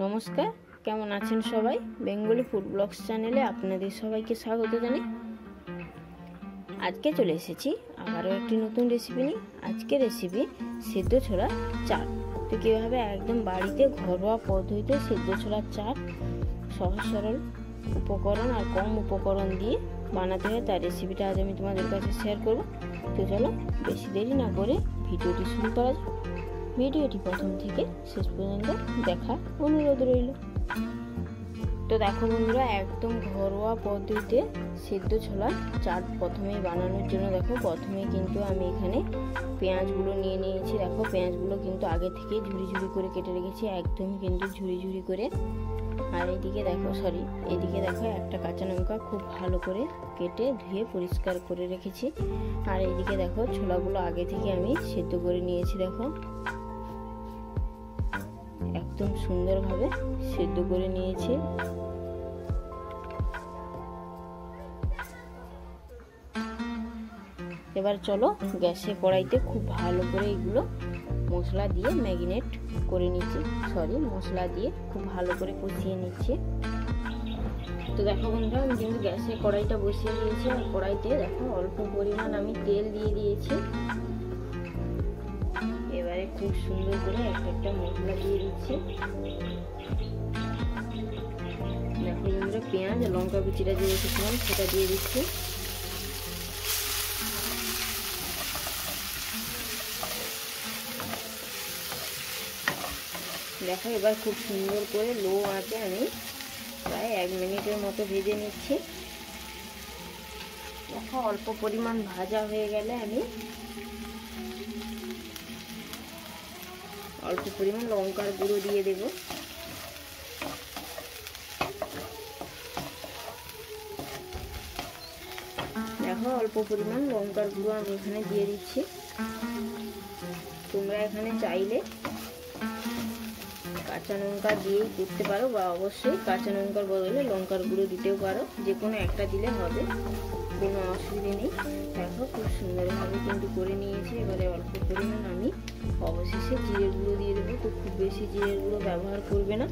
নমস্কার, কেমন আছেন সবাই? বেঙ্গলি ফুড ব্লগস চ্যানেলে আপনাদের সবাইকে স্বাগত জানাই। আজকে চলে এসেছি আবারও একটি নতুন রেসিপি নিয়ে। আজকের রেসিপি সেদ্ধ ছোলার চাট। তো কীভাবে একদম বাড়িতে ঘরোয়া পদ্ধতিতে সেদ্ধ ছোলার চাট সহজ সরল উপকরণ আর কম উপকরণ দিয়ে বানাতে হয়, তার রেসিপিটা আজ আমি তোমাদের কাছে শেয়ার করব। তো চলো বেশি দেরি না করে ভিডিওটি শুরু করা যাক। ভিডিওটি প্রথম থেকে শেষ পর্যন্ত দেখার অনুরোধ রইল। তো দেখো বন্ধুরা, একদম ঘরোয়া পদ্ধতিতে সেদ্ধ ছোলার চাট প্রথমেই বানানোর জন্য দেখো প্রথমেই কিন্তু আমি এখানে পেঁয়াজগুলো নিয়ে নিয়েছি। দেখো পেঁয়াজগুলো কিন্তু আগে থেকে ঝুরি ঝুরি করে কেটে রেখেছি, একদম কিন্তু ঝুরি ঝুরি করে। আর এদিকে দেখো একটা কাঁচা লঙ্কা খুব ভালো করে কেটে ধুয়ে পরিষ্কার করে রেখেছি। আর এইদিকে দেখো ছোলাগুলো আগে থেকে আমি সেদ্ধ করে নিয়েছি। দেখো একদম সুন্দরভাবে সেদ্ধ করে নিয়েছি। এবার চলো গ্যাসে কড়াইতে খুব ভালো করে এগুলো মশলা দিয়ে খুব ভালো করে কষিয়ে নিচ্ছি। তো দেখো বন্ধুরা, আমি কিন্তু গ্যাসে কড়াইটা বসিয়ে দিয়েছি। আর কড়াইতে দেখো অল্প পরিমাণ আমি তেল দিয়ে দিয়েছি। এবারে খুব সুন্দর করে একটা মশলা দিয়ে দিচ্ছি। দেখো বন্ধুরা, পেঁয়াজ লঙ্কা কুচিটা দিয়ে রেখেছিলাম সেটা দিয়ে দিচ্ছি। দেখো এবার খুব সুন্দর করে লো আঁচে আমি প্রায় 1 মিনিটের মতো ভেজে নিচ্ছি। দেখো অল্প পরিমাণ ভাজা হয়ে গেলে আমি অল্প পরিমাণ লঙ্কার গুঁড়ো দিয়ে দেব। দেখো অল্প পরিমাণ লঙ্কার গুঁড়ো আমি এখানে দিয়ে দিচ্ছি। তোমরা এখানে চাইলে কাঁচা লঙ্কা দিয়েই করতে পারো, বা অবশ্যই কাঁচা লঙ্কার বদলে লঙ্কার গুঁড়ো দিতেও পারো, যে কোনো একটা দিলে হবে, কোনো অসুবিধে নেই। দেখো খুব সুন্দরভাবে কিন্তু করে নিয়েছি। এবারে অল্প পরিমাণ আমি অবশেষে জিরের গুঁড়ো দিয়ে দেবো। তো খুব বেশি জিরের গুঁড়ো ব্যবহার করবে না,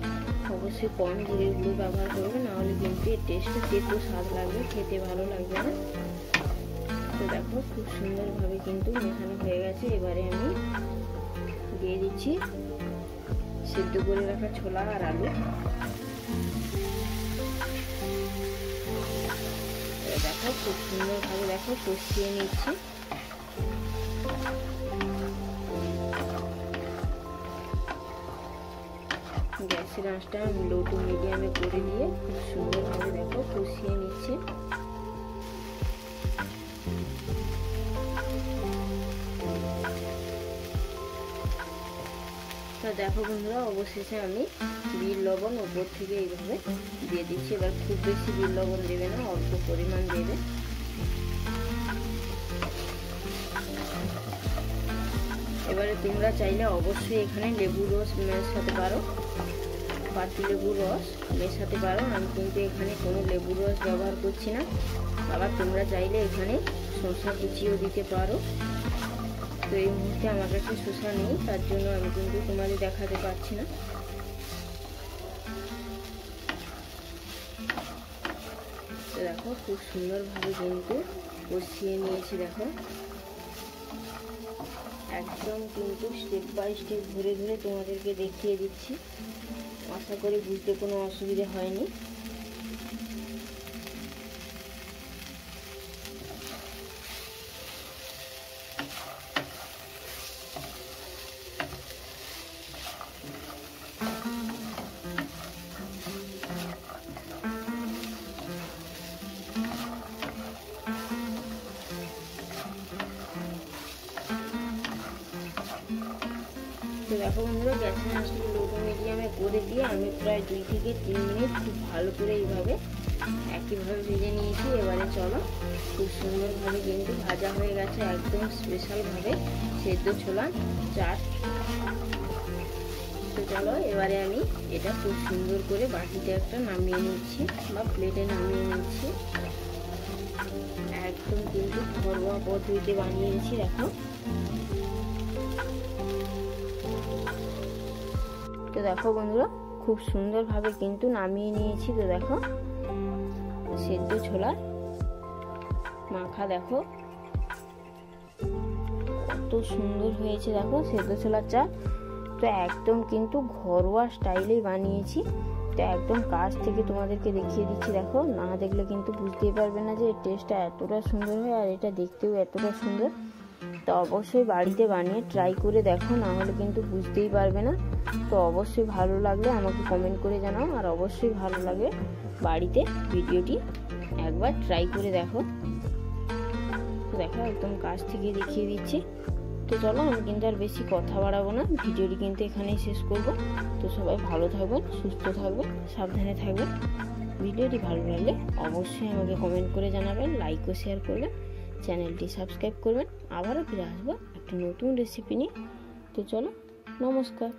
অবশ্যই কম জিরের গুঁড়ো ব্যবহার করবে, নাহলে কিন্তু এর টেস্টটা তেতো স্বাদ লাগবে, খেতে ভালো লাগবে না। তো দেখো খুব সুন্দরভাবে কিন্তু মেশানো হয়ে গেছে। এবারে আমি দিয়ে দিচ্ছি সেদ্ধ করে রাখা ছোলা আর আলু। দেখো খুব সুন্দরভাবে দেখো কষিয়ে নিচ্ছি। গ্যাসের আঁচটা লো টু মিডিয়ামে করে দিয়ে খুব সুন্দরভাবে দেখো কষিয়ে নিচ্ছি। দেখো বন্ধুরা, অবশেষে আমি বিট লবণ উপর থেকে এইভাবে দিয়ে দিচ্ছি। এবার খুব বেশি বিট লবণ দেবে না, অল্প পরিমাণ দেবে। এবারে তোমরা চাইলে অবশ্যই এখানে লেবুর রস মেশাতে পারো, পাতি লেবুর রস মেশাতে পারো। আমি কিন্তু এখানে কোনো লেবুর রস ব্যবহার করছি না। আবার তোমরা চাইলে এখানে শসা কুচিও দিতে পারো। তো এই মুহূর্তে আমার কাছে শসা নেই, তার জন্য আমি কিন্তু তোমাদের দেখাতে পারছি না। তো দেখো খুব সুন্দরভাবে কিন্তু কষিয়ে নিয়েছি। দেখো একদম কিন্তু স্টেপ বাই স্টেপ ধরে ধরে তোমাদেরকে দেখিয়ে দিচ্ছি। আশা করি বুঝতে কোনো অসুবিধা হয়নি। তো দেখো বন্ধুরা, গ্যাসের আঁচটা লো টু মিডিয়ামে করে দিয়ে আমি প্রায় 2 থেকে 3 মিনিট খুব ভালো করে এইভাবে একইভাবে ভেজে নিয়েছি। এবারে চলো খুব সুন্দরভাবে কিন্তু ভাজা হয়ে গেছে, একদম স্পেশালভাবে সেদ্ধ ছোলা চাট। তো চলো এবারে আমি এটা খুব সুন্দর করে বাটিতে একটা নামিয়ে নিচ্ছি বা প্লেটে নামিয়ে নিচ্ছি। একদম কিন্তু ঘরোয়া পদ্ধতিতে বানিয়েছি। দেখো তো দেখো বন্ধুরা, খুব সুন্দরভাবে কিন্তু নামিয়ে নিয়েছি। তো দেখো সেদ্ধ ছোলার মাখা দেখো কত সুন্দর হয়েছে। দেখো সেদ্ধ ছোলার চাট তো একদম কিন্তু ঘরোয়া স্টাইলেই বানিয়েছি। তো একদম কাছ থেকে তোমাদেরকে দেখিয়ে দিচ্ছি। দেখো, না দেখলে কিন্তু বুঝতেই পারবে না যে টেস্টটা এতটা সুন্দর হয় আর এটা দেখতেও এতটা সুন্দর। তো অবশ্যই বাড়িতে বানিয়ে ট্রাই করে দেখো, না হলে কিন্তু বুঝতেই পারবে না। তো অবশ্যই ভালো লাগলে আমাকে কমেন্ট করে জানাও, আর অবশ্যই ভালো লাগে বাড়িতে ভিডিওটি একবার ট্রাই করে দেখো। তো দেখো একদম কাছ থেকে দেখিয়ে দিচ্ছি। তো চলো, আমি কিন্তু আর বেশি কথা বাড়াবো না, ভিডিওটি কিন্তু এখানেই শেষ করব। তো সবাই ভালো থাকবেন, সুস্থ থাকবেন, সাবধানে থাকবেন। ভিডিওটি ভালো লাগলে অবশ্যই আমাকে কমেন্ট করে জানাবেন, লাইক ও শেয়ার করবেন, চ্যানেলটি সাবস্ক্রাইব করবেন। আবারও ফিরে আসবো একটা নতুন রেসিপি নিয়ে। তো চলো, নমস্কার।